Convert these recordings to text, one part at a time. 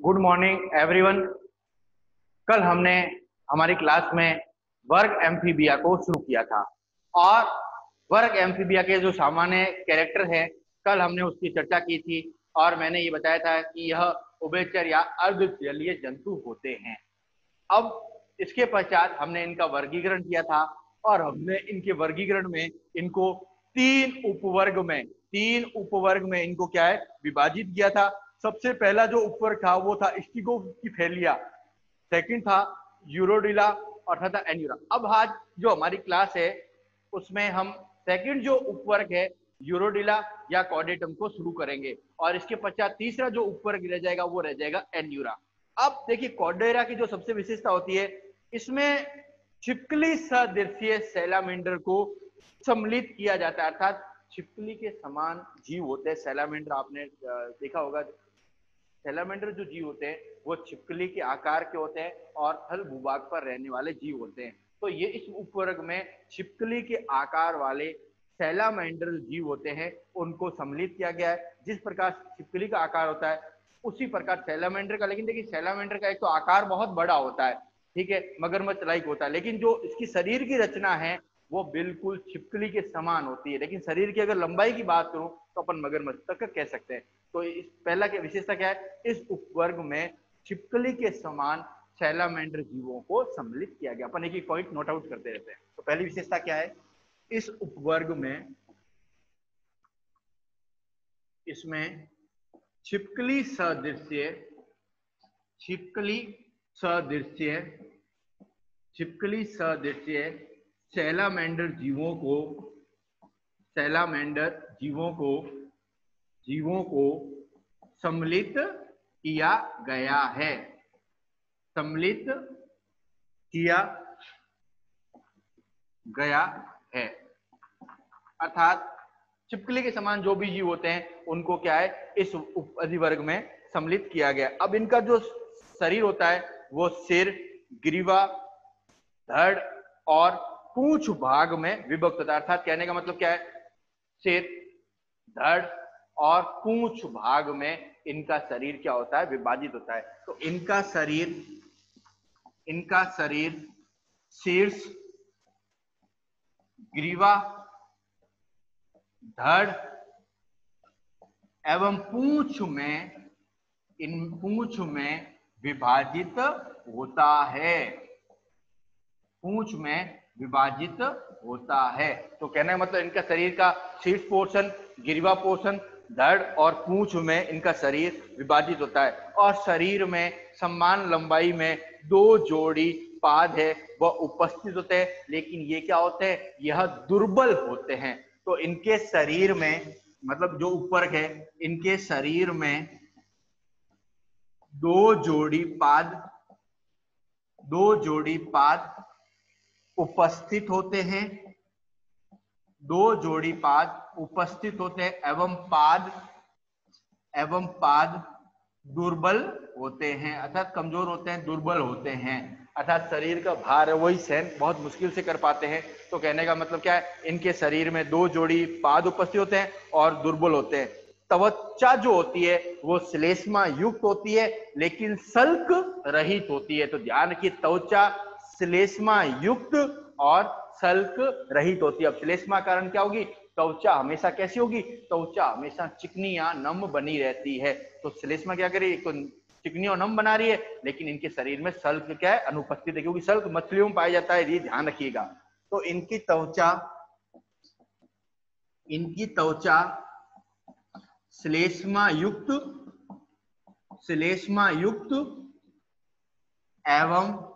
Good morning everyone. कल हमने हमारी क्लास में वर्ग एम्फीबिया को शुरू किया था और वर्ग एम्फीबिया के जो सामान्य कैरेक्टर हैं कल हमने उसकी चर्चा की थी और मैंने ये बताया था कि यह उभयचर या अर्धजलीय जंतु होते हैं। अब इसके पश्चात हमने इनका वर्गीकरण किया था और हमने इनके वर्गीकरण में इनको तीन उपवर्ग में इनको क्या है विभाजित किया था। सबसे पहला जो उपवर्ग था वो था स्टिगोफिथेलिया, सेकंड था यूरोडिला और था एन्यूरा। अब आज जो हमारी क्लास है उसमें हम सेकंड जो उपवर्ग है यूरोडिला या कॉर्डेटम को शुरू करेंगे और इसके पश्चात तीसरा जो उपवर्ग रह जाएगा वो रह जाएगा एन्यूरा। अब देखिए कॉर्डेरा की जो सबसे विशेषता होती है इसमें छिपकली सदृश्य सैलामेंडर को सम्मिलित किया जाता है, अर्थात छिपकली के समान जीव होते हैं। सैलामेंडर आपने देखा होगा, सैलामेंडर जो जीव होते हैं वो छिपकली के आकार के होते हैं और थल भूभाग पर रहने वाले जीव होते हैं। तो ये इस उपवर्ग में छिपकली के आकार वाले सैलामेंडर जीव होते हैं उनको सम्मिलित किया गया है। जिस प्रकार छिपकली का आकार होता है उसी प्रकार सैलामेंडर का, लेकिन देखिए सैलामेंडर का एक तो आकार बहुत बड़ा होता है, ठीक है, मगरमच्छ लाइक होता है, लेकिन जो इसकी शरीर की रचना है वो बिल्कुल छिपकली के समान होती है। लेकिन शरीर की अगर लंबाई की बात करूं तो अपन मगरमच्छ तक कह सकते हैं। तो इस पहला की विशेषता क्या है, इस उपवर्ग में छिपकली के समान सैलामेंडर जीवों को सम्मिलित किया गया। अपन एक एक पॉइंट नोट आउट करते रहते हैं। तो पहली विशेषता क्या है, इस उपवर्ग में इसमें छिपकली सदृश्य सैलामेंडर जीवों को सम्मिलित किया गया है। अर्थात छिपकली के समान जो भी जीव होते हैं उनको क्या है इस उप अधिवर्ग में सम्मिलित किया गया। अब इनका जो शरीर होता है वो सिर, ग्रीवा, धड़ और पूंछ भाग में विभक्त होता है। अर्थात कहने का मतलब क्या है, सिर, धड़ और पूंछ भाग में इनका शरीर क्या होता है, विभाजित होता है। तो इनका शरीर शीर्ष, ग्रीवा, धड़ एवं पूंछ में विभाजित होता है। तो कहने का मतलब इनका शरीर का शीर्ष पोर्शन, ग्रीवा पोर्शन, धड़ और पूंछ में इनका शरीर विभाजित होता है और शरीर में समान लंबाई में दो जोड़ी पाद है वह उपस्थित होते हैं, लेकिन ये क्या होते हैं, यह दुर्बल होते हैं। तो इनके शरीर में, मतलब जो उपवर्ग है, इनके शरीर में दो जोड़ी पाद उपस्थित होते हैं एवं पाद दुर्बल होते हैं, अर्थात कमजोर होते हैं, दुर्बल होते हैं। अर्थात शरीर का भार है वही सहन बहुत मुश्किल से कर पाते हैं। तो कहने का मतलब क्या है, इनके शरीर में दो जोड़ी पाद उपस्थित होते हैं और दुर्बल होते हैं। त्वचा जो होती है वो श्लेष्मा युक्त होती है लेकिन सल्क रहित होती है। तो ध्यान रखिए, त्वचा श्लेष्मा युक्त और सल्क रहित होती है। अब श्लेष्मा कारण क्या होगी, त्वचा हमेशा कैसी होगी, त्वचा हमेशा चिकनी या नम बनी रहती है। तो श्लेष्मा क्या करी, तो चिकनी और नम बना रही है, लेकिन इनके शरीर में सल्क क्या है, अनुपस्थित है, क्योंकि सल्क मछलियों में पाया जाता है, ये ध्यान रखिएगा। तो इनकी त्वचा श्लेष्मा युक्त एवं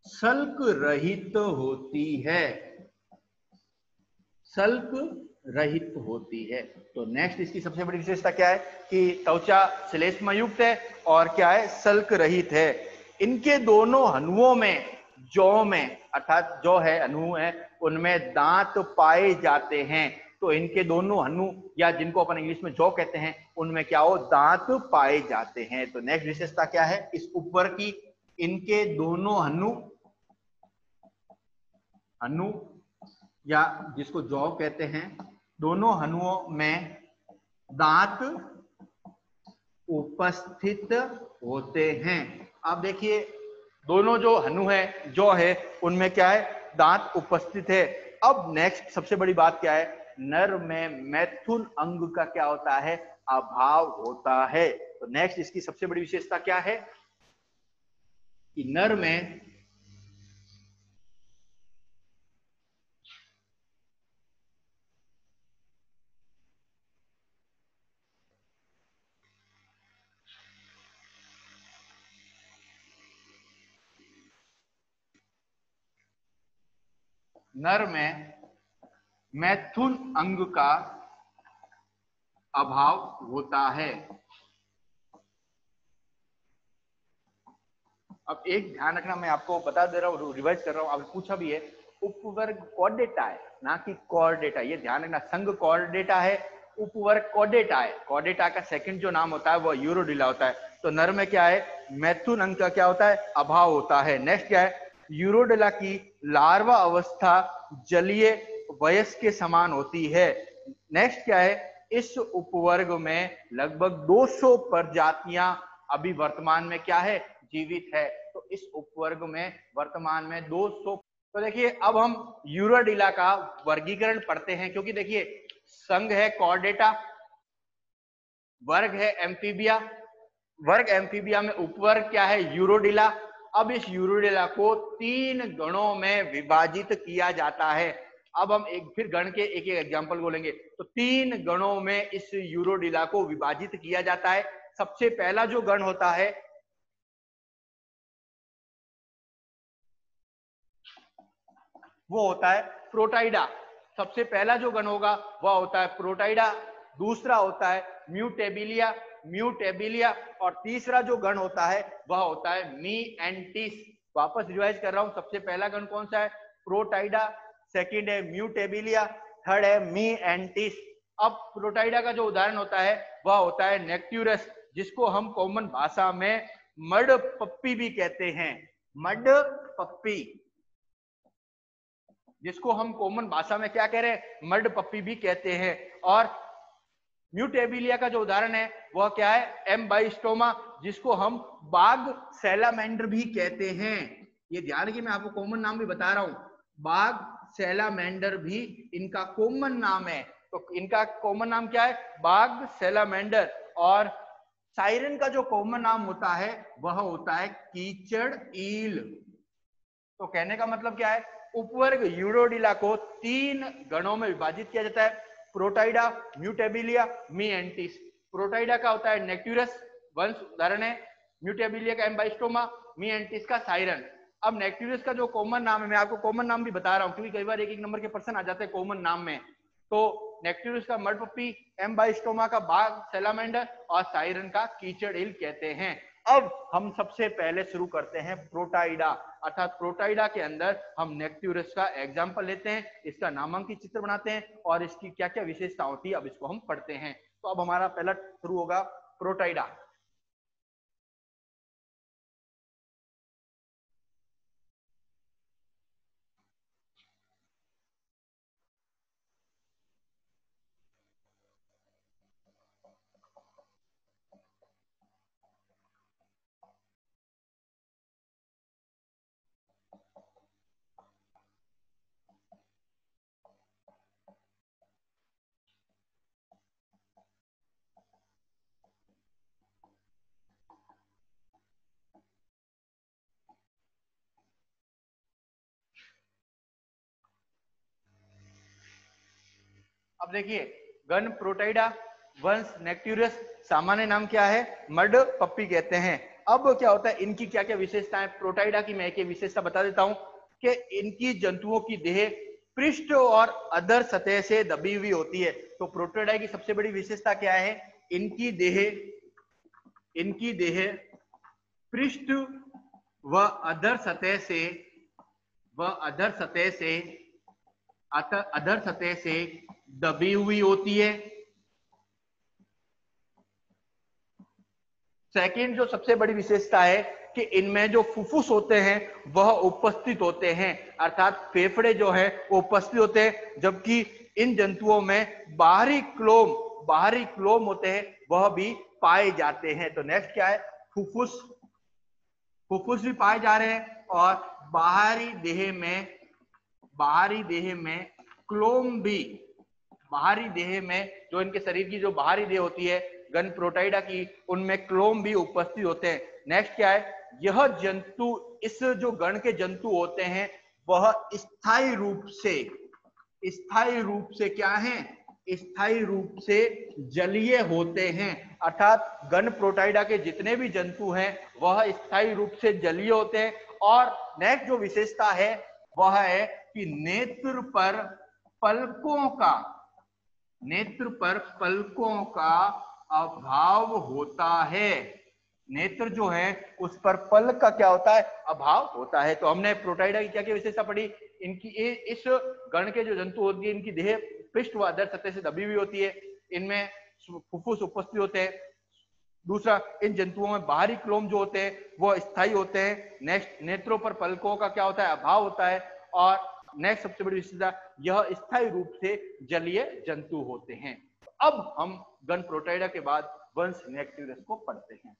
सल्क रहित होती है। तो नेक्स्ट इसकी सबसे बड़ी विशेषता क्या है कि त्वचा श्लेष्मा युक्त है और क्या है, सल्क रहित है। इनके दोनों हनुओं में, जौ में, अर्थात जो है हनु है उनमें दांत पाए जाते हैं। तो इनके दोनों हनु या जिनको अपन इंग्लिश में जौ कहते हैं उनमें क्या हो, दांत पाए जाते हैं। तो नेक्स्ट विशेषता क्या है इस ऊपर की, इनके दोनों हनु या जिसको जौ कहते हैं, दोनों हनुओं में दांत उपस्थित होते हैं। अब देखिए दोनों जो हनु है, जौ है, उनमें क्या है, दांत उपस्थित है। अब नेक्स्ट सबसे बड़ी बात क्या है, नर में मैथुन अंग का क्या होता है, अभाव होता है। तो नेक्स्ट इसकी सबसे बड़ी विशेषता क्या है कि नर में मैथुन अंग का अभाव होता है। अब एक ध्यान रखना, मैं आपको बता दे रहा हूँ, रिवाइज कर रहा हूँ, आपने पूछा भी है, उपवर्ग कॉर्डेटा है ना कि कॉर्डेटा, ये ध्यान रखना, संघ कॉर्डेटा है, उपवर्ग कॉर्डेटा है। कॉर्डेटा का सेकंड जो नाम होता है वो यूरोडिला होता है। तो नर में क्या है, मैथुन अंग का क्या होता है, अभाव होता है। नेक्स्ट क्या है, यूरोडिला की लार्वा अवस्था जलीय वयस्क के समान होती है। नेक्स्ट क्या है, इस उपवर्ग में लगभग 200 प्रजातियां अभी वर्तमान में क्या है, जीवित है। तो इस उपवर्ग में वर्तमान में 200। तो देखिए अब हम यूरोडिला का वर्गीकरण पढ़ते हैं, क्योंकि देखिए संघ है कॉर्डेटा, वर्ग है एम्फीबिया, वर्ग एम्फीबिया में उपवर्ग क्या है, यूरोडिला। अब इस यूरोडिला को 3 गणों में विभाजित किया जाता है। अब हम एक फिर गण के एक एक एग्जांपल बोलेंगे। तो 3 गणों में इस यूरोडिला को विभाजित किया जाता है। सबसे पहला जो गण होता है वो होता है प्रोटाइडा। सबसे पहला जो गण होगा वह होता है प्रोटाइडा। दूसरा होता है म्यूटेबिलिया, म्यूटेबिलिया। और तीसरा जो गण होता है वह होता है मीएंटिस। वापस रिवाइज कर रहा हूं, सबसे पहला गण कौन सा है, प्रोटाइडा, सेकंड है म्यूटेबिलिया, थर्ड है मीएंटिस। अब प्रोटाइडा का जो उदाहरण होता है वह होता है नेक्ट्यूरस, जिसको हम कॉमन भाषा में मड पप्पी भी कहते हैं, मड पप्पी, जिसको हम कॉमन भाषा में क्या कह रहे हैं, मड पप्पी भी कहते हैं। और म्यूटेबिलिया का जो उदाहरण है वह क्या है, एम्बाइस्टोमा, जिसको हम बाग सैलामेंडर भी कहते हैं। ये ध्यान रखिए, मैं आपको कॉमन नाम भी बता रहा हूं, बाग सैलामेंडर भी इनका कॉमन नाम है। तो इनका कॉमन नाम क्या है, बाग सैलामेंडर। और साइरन का जो कॉमन नाम होता है वह होता है कीचड़ ईल। तो कहने का मतलब क्या है, उपवर्ग यूरोडिला को 3 गणों में विभाजित किया जाता है, प्रोटाइडा, म्यूटेबिलिया, मीएंटिस। प्रोटाइडा का होता है नेक्ट्यूरस, वंश उदाहरण है, म्यूटेबिलिया का एम्बाइस्टोमा, मीएंटिस का साइरन। अब नेक्ट्यूरस का जो कॉमन नाम है, मैं आपको कॉमन नाम भी बता रहा हूं, क्योंकि कई बार एक नंबर के पर्सन आ जाते हैं कॉमन नाम में। तो नेक्ट्यूरस का मड पप्पी, एम्बाइस्टोमा का बाग सैलामेंडर और साइरन का कीचड़ ईल कहते हैं। अब हम सबसे पहले शुरू करते हैं प्रोटाइडा, अर्थात प्रोटाइडा के अंदर हम नेक्ट्यूरस का एग्जांपल लेते हैं, इसका नामांकित चित्र बनाते हैं और इसकी क्या क्या विशेषता होती है अब इसको हम पढ़ते हैं। तो अब हमारा पहला शुरू होगा प्रोटाइडा। अब देखिए, गण प्रोटाइडा, वंश नेक्ट्यूरस, सामान्य नाम क्या है, मड पप्पी कहते हैं। अब क्या होता है, इनकी क्या क्या विशेषताएं, प्रोटाइडा की मैं एक विशेषता बता देता हूं कि इनकी जंतुओं की देह पृष्ठ और अधर सतह से दबी हुई होती है। तो प्रोटाइडा की सबसे बड़ी विशेषता क्या है, इनकी देह पृष्ठ व अधर सतह से दबी हुई होती है। सेकंड जो सबसे बड़ी विशेषता है कि इनमें जो फुफ्फुस होते हैं वह उपस्थित होते हैं, अर्थात फेफड़े जो है वो उपस्थित होते हैं, जबकि इन जंतुओं में बाहरी क्लोम बाहरी क्लोम होते हैं वह भी पाए जाते हैं। तो नेक्स्ट क्या है, फुफ्फुस, फुफ्फुस भी पाए जा रहे हैं और बाहरी देह में क्लोम भी, बाहरी देह में जो इनके शरीर की जो बाहरी देह होती है गण प्रोटाइडा की, उनमें क्लोम भी उपस्थित होते हैं। नेक्स्ट क्या है, यह जंतु, इस जो गण के जंतु होते हैं वह स्थायी रूप से क्या है, स्थायी रूप से जलीय होते हैं। अर्थात गण प्रोटाइडा के जितने भी जंतु हैं वह स्थायी रूप से जलीय होते हैं। और नेक्स्ट जो विशेषता है वह है कि नेत्र पर पलकों का अभाव होता है। नेत्र जो है उस पर पलक का क्या होता है, अभाव होता है। तो हमने प्रोटाइडा की क्या क्या विशेषता पढ़ी, इनकी इस गण के जो जंतु होती है इनकी देह पृष्ठ व अधर सतह से दबी हुई होती है, इनमें फुफ्फुस उपस्थित होते हैं। दूसरा, इन जंतुओं में बाहरी क्लोम जो होते हैं वो स्थायी होते हैं। नेक्स्ट, नेत्रों पर पलकों का क्या होता है, अभाव होता है। और नेक्स्ट सबसे बड़ी विशेषता, यह स्थायी रूप से जलीय जंतु होते हैं। अब हम गण प्रोटाइडा के बाद वंश नेक्टिवरस को पढ़ते हैं।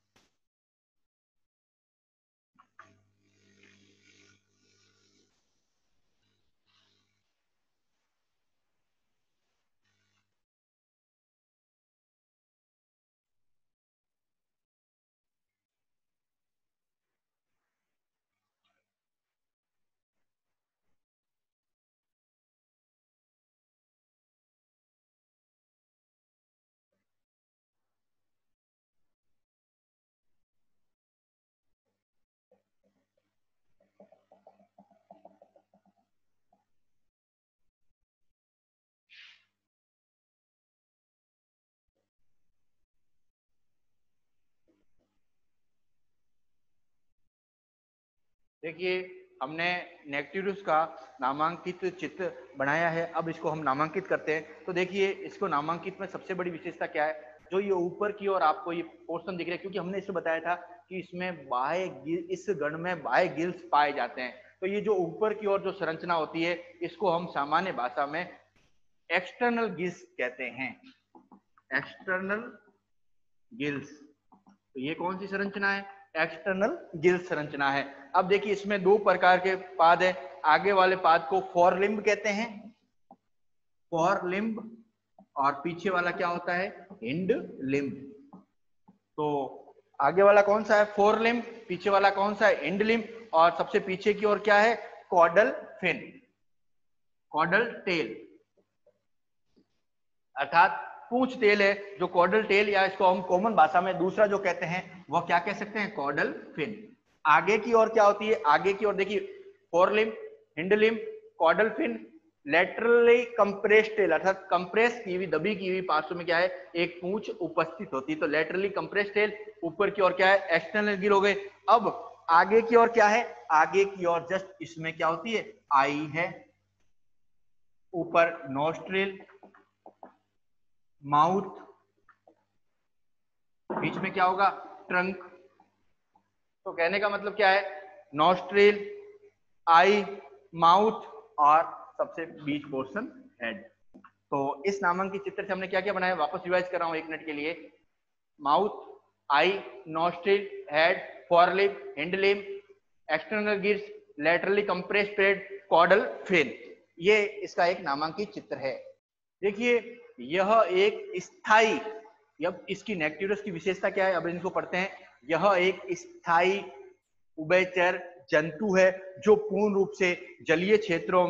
देखिए, हमने नेक्टिवरस का नामांकित चित्र बनाया है, अब इसको हम नामांकित करते हैं। तो देखिए, इसको नामांकित में सबसे बड़ी विशेषता क्या है, जो ये ऊपर की ओर आपको ये पोर्शन दिख रहा है, क्योंकि हमने इसे बताया था कि इसमें बाह्य गिल, इस गण में बाह्य गिल्स पाए जाते हैं। तो ये जो ऊपर की ओर जो संरचना होती है इसको हम सामान्य भाषा में एक्सटर्नल गिल्स कहते हैं, एक्सटर्नल गिल्स। तो ये कौन सी संरचना है, एक्सटर्नल गिल संरचना है। अब देखिए, इसमें दो प्रकार के पाद है। आगे वाले पाद को फोरलिम्ब कहते हैं, फोरलिम्ब, और पीछे वाला क्या होता है, हिंड लिम्ब। तो आगे वाला कौन सा है, फोरलिम्ब, पीछे वाला कौन सा है, हिंड लिम्ब। और सबसे पीछे की ओर क्या है, कॉडल फिन, कॉडल टेल, अर्थात पूंछ टेल है जो कॉडल टेल, या इसको हम कॉमन भाषा में दूसरा जो कहते हैं वह क्या कह सकते हैं, कॉडल फिन। आगे की ओर क्या होती है, आगे की ओर देखिए, forelimb, hind limb, caudal fin, laterally compressed tail, अर्थात कंप्रेस की हुई, दबी की हुई पार्श्व में क्या है, एक पूंछ उपस्थित होती है। तो लेटरली कंप्रेस्ड टेल, ऊपर की ओर क्या है, एक्सटर्नल गिल हो गए। अब आगे की ओर क्या है, आगे की ओर जस्ट इसमें क्या होती है, आई है, ऊपर नोस्ट्रिल, माउथ, बीच में क्या होगा, ट्रंक। तो कहने का मतलब क्या है, नोस्ट्रिल, आई, माउथ और सबसे बीच पोर्शन हेड। तो इस नामांकित चित्र से हमने क्या क्या बनाया, वापस रिवाइज कर रहा हूं 1 मिनट के लिए। Mouth, eye, nostril, head, forelimb, hind limb, external gills, laterally compressed pad, caudal fin. ये इसका एक नामांकित चित्र है। देखिए, यह एक स्थायी, अब इसकी नेक्टिवरस की विशेषता क्या है, अब इनको पढ़ते हैं। यह एक स्थायी उभयचर जंतु है जो पूर्ण रूप से जलीय क्षेत्रों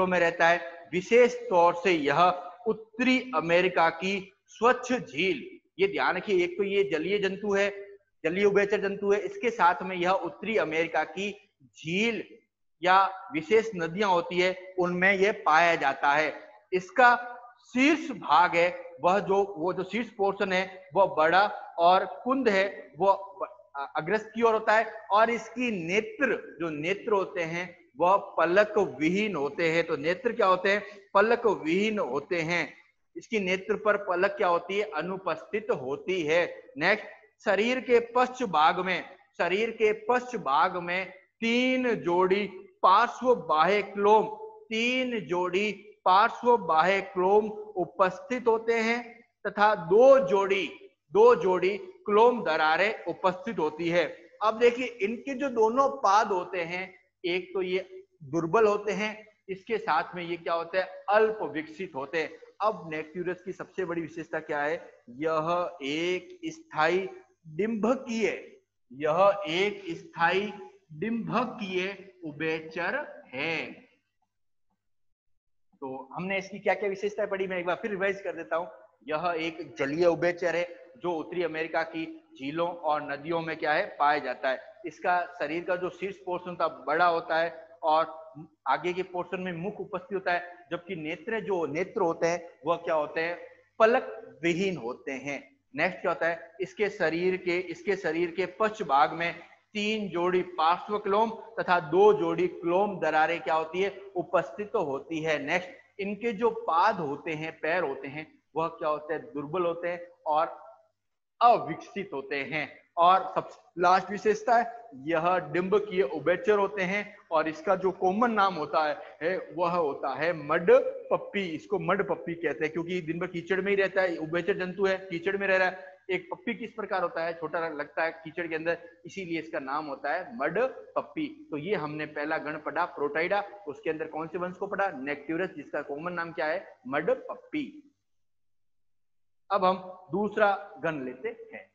में रहता है। विशेष तौर से यह उत्तरी अमेरिका की स्वच्छ झील, ये ध्यान रखिए, एक तो ये जलीय जंतु है, जलीय उभयचर जंतु है, इसके साथ में यह उत्तरी अमेरिका की झील या विशेष नदियां होती है उनमें यह पाया जाता है। इसका शीर्ष भाग है वो जो शीर्ष पोर्शन है वह बड़ा, और कुंद है वो अग्रस्त की ओर होता है, और इसकी नेत्र होते हैं वह पलक विहीन होते हैं। तो नेत्र क्या होते हैं, पलक विहीन होते हैं। इसकी नेत्र पर पलक क्या होती है, अनुपस्थित होती है। नेक्स्ट, शरीर के पश्च भाग में 3 जोड़ी पार्श्व बाह्य क्लोम, 3 जोड़ी पार्श्व बाह्य क्लोम उपस्थित होते हैं तथा दो जोड़ी क्लोम दरारें उपस्थित होती है। अब देखिए इनके जो दोनों पाद होते हैं, एक तो ये दुर्बल होते हैं, इसके साथ में ये क्या होते हैं, अल्प विकसित होते हैं। अब नेक्ट्यूरस की सबसे बड़ी विशेषता क्या है, यह एक स्थायी डिंभकीय, यह एक स्थायी डिंभकीय उभयचर है। तो हमने इसकी क्या क्या विशेषताएं पढ़ी, मैं एक बार फिर रिवाइज कर देता हूं। यह एक जलीय उभयचर है जो उत्तरी अमेरिका की झीलों और नदियों में क्या है, पाया जाता है। इसका शरीर का जो शीर्ष पोर्शन था बड़ा होता है और आगे के पोर्शन में मुख उपस्थित होता है, जबकि नेत्र होते हैं वह क्या होते हैं, पलक विहीन होते हैं। नेक्स्ट क्या होता है, इसके शरीर के पश्च भाग में 3 जोड़ी पार्श्व क्लोम तथा 2 जोड़ी क्लोम दरारें क्या होती है, उपस्थित तो होती है। नेक्स्ट इनके जो पाद होते हैं, पैर होते हैं, वह क्या होते हैं, दुर्बल होते हैं और अविकसित होते हैं। और सब लास्ट विशेषता है, यह डिंभकीय उभयचर होते हैं और इसका जो कॉमन नाम होता है वह होता है मड पप्पी। इसको मड पप्पी कहते हैं क्योंकि दिन भर कीचड़ में ही रहता है, उभयचर जंतु है, कीचड़ में रह रहा है। एक पप्पी किस प्रकार होता है, छोटा लगता है कीचड़ के अंदर, इसीलिए इसका नाम होता है मड पप्पी। तो ये हमने पहला गण पढ़ा प्रोटाइडा, उसके अंदर कौन से वंश को पढ़ा, नेक्ट्यूरस, जिसका कॉमन नाम क्या है, मड पप्पी। अब हम दूसरा गण लेते हैं।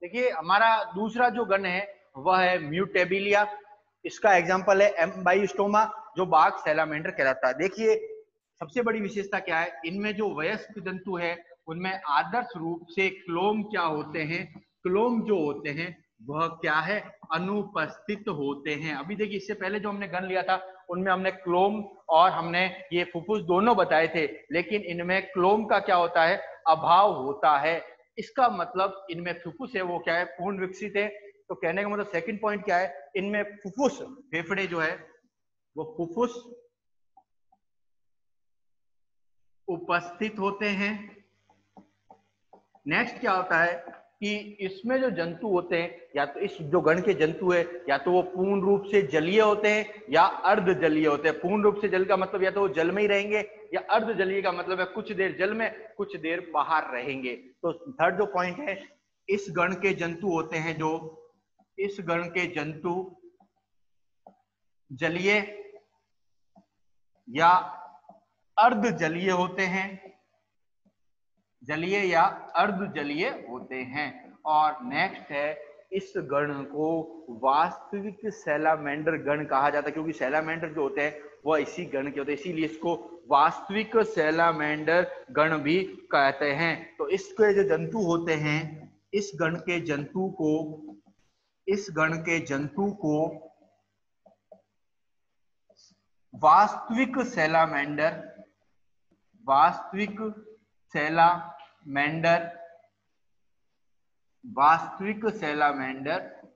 देखिए हमारा दूसरा जो गण है वह है म्यूटेबिलिया। इसका एग्जांपल है एम्बाइस्टोमा जो बाघ सैलामेंडर कहलाता है। देखिए सबसे बड़ी विशेषता क्या है, इनमें जो वयस्क जंतु है उनमें आदर्श रूप से क्लोम क्या होते हैं, क्लोम जो होते हैं वह क्या है, अनुपस्थित होते हैं। अभी देखिए इससे पहले जो हमने गण लिया था उनमें हमने क्लोम और हमने ये फुफ्फुस दोनों बताए थे, लेकिन इनमें क्लोम का क्या होता है, अभाव होता है। इसका मतलब इनमें फुफ्फुस है वो क्या है, पूर्ण विकसित है। तो कहने का मतलब सेकंड पॉइंट क्या है, इनमें फुफ्फुस फेफड़े जो है वो फुफ्फुस उपस्थित होते हैं। नेक्स्ट क्या होता है कि इसमें जो जंतु होते हैं, या तो इस जो गण के जंतु है या तो वो पूर्ण रूप से जलीय होते हैं या अर्ध जलीय होते हैं। पूर्ण रूप से जल का मतलब या तो वो जल में ही रहेंगे, या अर्ध जलीय का मतलब है कुछ देर जल में कुछ देर बाहर रहेंगे। तो थर्ड जो पॉइंट है, इस गण के जंतु होते हैं जो इस गण के जंतु जलीय या अर्ध जलीय होते हैं, जलीय या अर्ध जलीय होते हैं। और नेक्स्ट है, इस गण को वास्तविक सैलामेंडर गण कहा जाता है, क्योंकि सैलामेंडर जो होते हैं वह इसी गण के होते हैं, इसीलिए इसको वास्तविक सैलामेंडर गण भी कहते हैं। तो इसके जो जंतु होते हैं, इस गण के जंतु को वास्तविक सैलामेंडर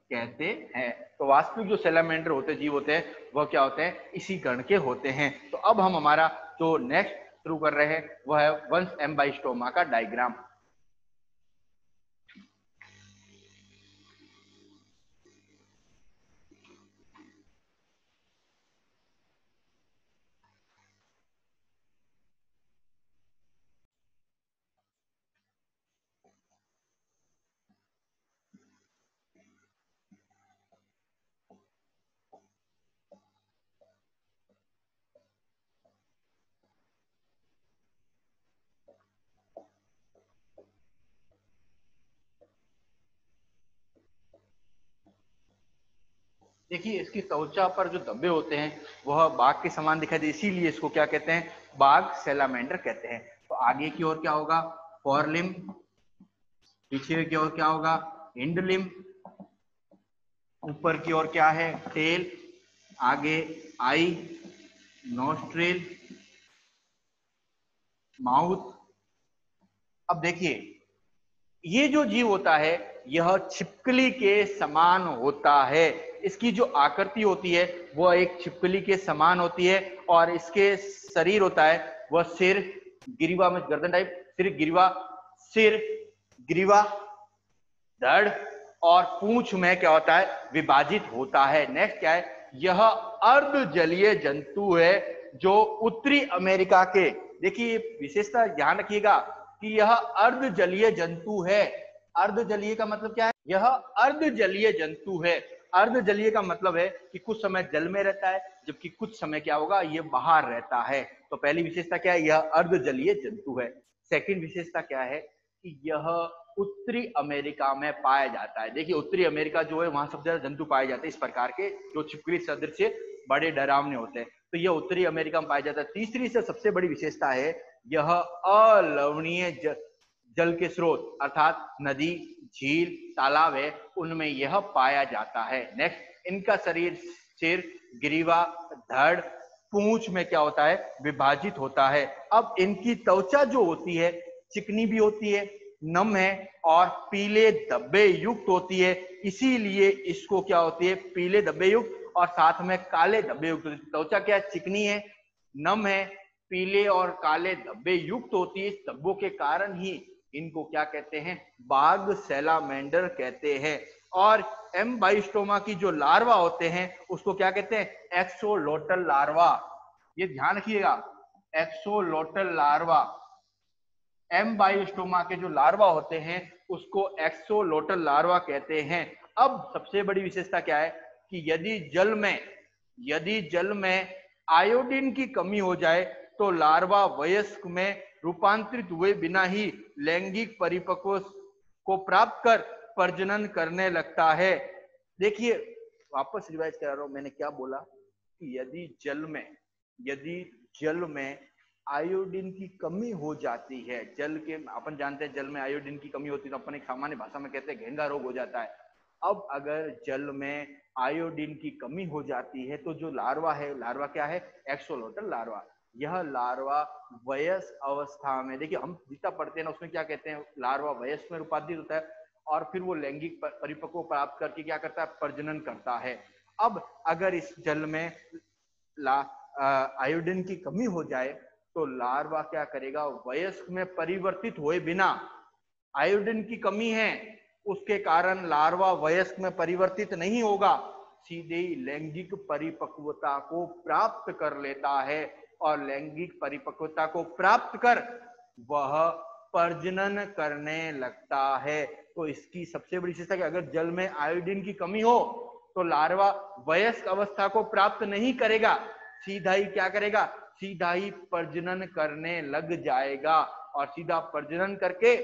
कहते हैं। तो वास्तविक जो सैलामेंडर होते जीव होते हैं वह क्या होते हैं, इसी गण के होते हैं। तो अब हम हमारा जो नेक्स्ट शुरू कर रहे हैं वह है वंश एम्बाइस्टोमा का डायग्राम। देखिए इसकी त्वचा पर जो धब्बे होते हैं वह बाघ के समान दिखाई दे, इसीलिए इसको क्या कहते हैं, बाघ सैलामेंडर कहते हैं। तो आगे की ओर क्या होगा, फोरलिम, पीछे की ओर क्या होगा, हिंडलिम, ऊपर की ओर क्या है, टेल, आगे आई, नोस्ट्रिल, माउथ। अब देखिए ये जो जीव होता है यह छिपकली के समान होता है। इसकी जो आकृति होती है वह एक छिपकली के समान होती है और इसके शरीर होता है वह सिर, ग्रीवा में गर्दन टाइप, सिर ग्रीवा धड़ और पूंछ में क्या होता है, विभाजित होता है। नेक्स्ट क्या है, यह अर्धजलीय जंतु है जो उत्तरी अमेरिका के, देखिए विशेषता ध्यान रखिएगा कि यह अर्धजलीय जंतु है। अर्धजलीय का मतलब क्या है, यह अर्धजलीय जंतु है। अर्धजलीय का मतलब है कि कुछ समय जल में रहता है जबकि कुछ समय क्या होगा, ये बाहर रहता है। तो पहली विशेषता क्या है, यह अर्धजलीय जंतु है। सेकंड विशेषता क्या है कि यह उत्तरी अमेरिका में पाया जाता है। देखिए उत्तरी अमेरिका जो है वहां सबसे ज्यादा जंतु पाए जाते हैं इस प्रकार के जो छिपकली सदृश बड़े डरावने होते हैं, तो यह उत्तरी अमेरिका में पाया जाता है। तीसरी से सबसे बड़ी विशेषता है यह अलवणीय जल के स्रोत अर्थात नदी, झील, तालाब है उनमें यह पाया जाता है। नेक्स्ट, इनका शरीर सिर, ग्रीवा, धड़, पूंछ में क्या होता है, विभाजित होता है। अब इनकी त्वचा जो होती है चिकनी भी होती है, नम है और पीले धब्बे युक्त होती है, इसीलिए इसको क्या होती है, पीले धब्बे युक्त और साथ में काले धब्बे युक्त। त्वचा क्या है, चिकनी है, नम है, पीले और काले धब्बे युक्त होती है। इस धब्बों के कारण ही इनको क्या कहते हैं, बाघ सैलामेंडर कहते हैं। और एम्बाइस्टोमा की जो लार्वा होते हैं उसको क्या कहते हैं, एक्सोलोटल लार्वा। ये ध्यान रखिएगा, एक्सोलोटल लार्वा। एम्बाइस्टोमा के जो लार्वा होते हैं उसको एक्सोलोटल लार्वा कहते हैं। अब सबसे बड़ी विशेषता क्या है कि यदि जल में आयोडीन की कमी हो जाए तो लार्वा वयस्क में रूपांतरित हुए बिना ही लैंगिक परिपक्व को प्राप्त कर प्रजनन करने लगता है। देखिए वापस रिवाइज करा रहा हूं, मैंने क्या बोला कि यदि जल में आयोडीन की कमी हो जाती है, जल के अपन जानते हैं जल में आयोडीन की कमी होती है तो अपन एक सामान्य भाषा में कहते हैं घेंगा रोग हो जाता है। अब अगर जल में आयोडीन की कमी हो जाती है तो जो लार्वा है, लार्वा क्या है, एक्सोलोटल लार्वा। यह लार्वा वयस्क अवस्था में, देखिए हम जितना पढ़ते हैं ना उसमें क्या कहते हैं, लार्वा वयस्क में रूपांतरित होता है और फिर वो लैंगिक परिपक्व प्राप्त करके क्या करता है, प्रजनन करता है। अब अगर इस जल में आयोडीन की कमी हो जाए तो लार्वा क्या करेगा, वयस्क में परिवर्तित हुए बिना, आयोडीन की कमी है उसके कारण लार्वा वयस्क में परिवर्तित नहीं होगा, सीधे ही लैंगिक परिपक्वता को प्राप्त कर लेता है और लैंगिक परिपक्वता को प्राप्त कर वह प्रजनन करने लगता है। तो इसकी सबसे बड़ी विशेषता है कि अगर जल में आयोडीन की कमी हो तो लार्वा वयस्क अवस्था को प्राप्त नहीं करेगा, सीधा ही क्या करेगा, सीधा ही प्रजनन करने लग जाएगा और सीधा प्रजनन करके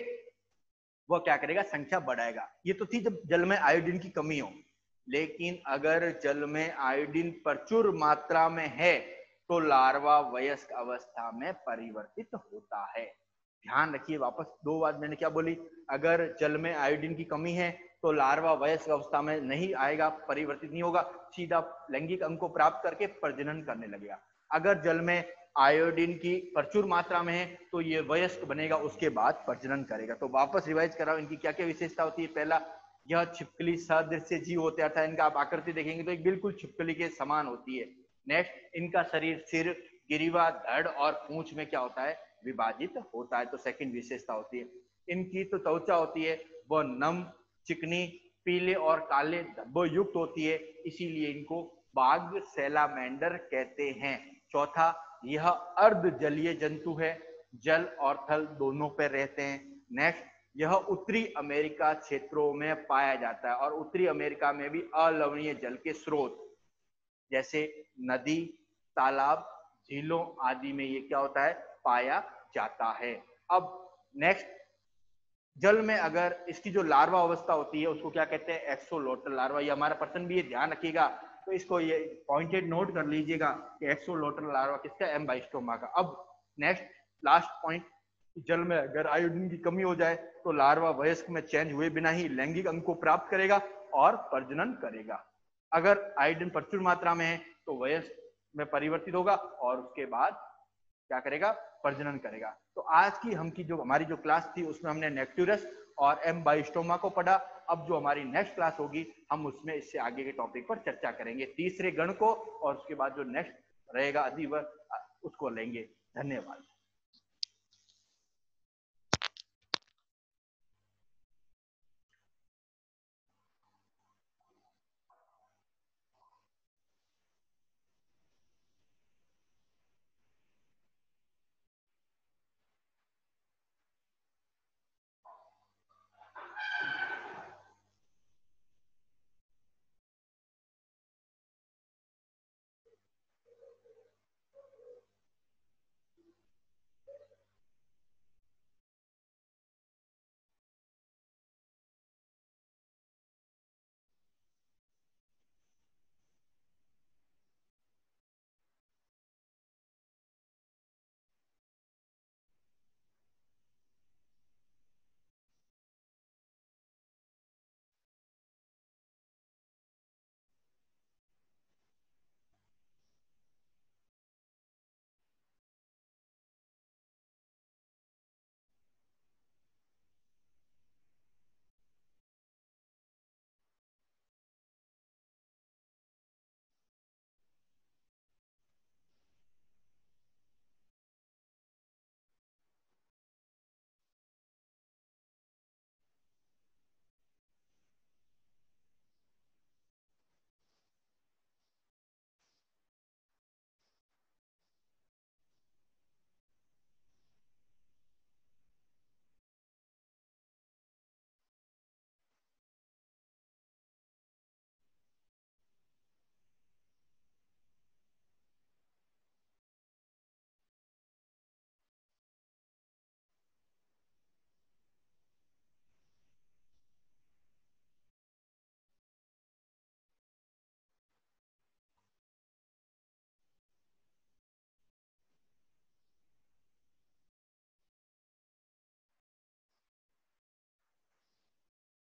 वह क्या करेगा, संख्या बढ़ाएगा। ये तो थी जब जल में आयोडीन की कमी हो, लेकिन अगर जल में आयोडीन प्रचुर मात्रा में है तो लार्वा वयस्क अवस्था में परिवर्तित होता है। ध्यान रखिए, वापस दो बात मैंने क्या बोली, अगर जल में आयोडीन की कमी है तो लार्वा वयस्क अवस्था में नहीं आएगा, परिवर्तित नहीं होगा, सीधा लैंगिक अंग को प्राप्त करके प्रजनन करने लगेगा। अगर जल में आयोडीन की प्रचुर मात्रा में है तो ये वयस्क बनेगा, उसके बाद प्रजनन करेगा। तो वापस रिवाइज कर रहा हूं, इनकी क्या क्या विशेषता होती है। पहला, यह छिपकली सदृश जीव होते हैं, अर्थात इनका आप आकृति देखेंगे तो एक बिल्कुल छिपकली के समान होती है। नेक्स्ट, इनका शरीर सिर, ग्रीवा, धड़ और पूंछ में क्या होता है, विभाजित होता है। तो सेकंड विशेषता होती है। इनकी तो त्वचा होती है वह नम, चिकनी, पीले और काले धब्बों युक्त होती है, इसीलिए इनको बाघ सैलामेंडर कहते हैं। चौथा, यह अर्धजलीय जंतु है, जल और थल दोनों पर रहते हैं। नेक्स्ट, यह उत्तरी अमेरिका क्षेत्रों में पाया जाता है और उत्तरी अमेरिका में भी अलवणीय जल के स्रोत जैसे नदी, तालाब, झीलों आदि में ये क्या होता है, पाया जाता है। अब नेक्स्ट, जल में अगर इसकी जो लार्वा अवस्था होती है उसको क्या कहते हैं, एक्सोलोटल लार्वा। ये हमारा पर्सन भी ये ध्यान रखिएगा, तो इसको ये पॉइंटेड नोट कर लीजिएगा कि एक्सोलोटल लार्वा किसका, एम्बाइस्टोमा का। अब नेक्स्ट लास्ट पॉइंट, जल में अगर आयोडीन की कमी हो जाए तो लार्वा वयस्क में चेंज हुए बिना ही लैंगिक अंग को प्राप्त करेगा और प्रजनन करेगा। अगर आयोडीन प्रचुर मात्रा में है तो वयस्क में परिवर्तित होगा और उसके बाद क्या करेगा, प्रजनन करेगा। तो आज की हमारी जो क्लास थी उसमें हमने नेक्टुरस और एम्बाइस्टोमा को पढ़ा अब जो हमारी नेक्स्ट क्लास होगी हम उसमें इससे आगे के टॉपिक पर चर्चा करेंगे, तीसरे गण को, और उसके बाद जो नेक्स्ट रहेगा अधिवर्ग उसको लेंगे। धन्यवाद।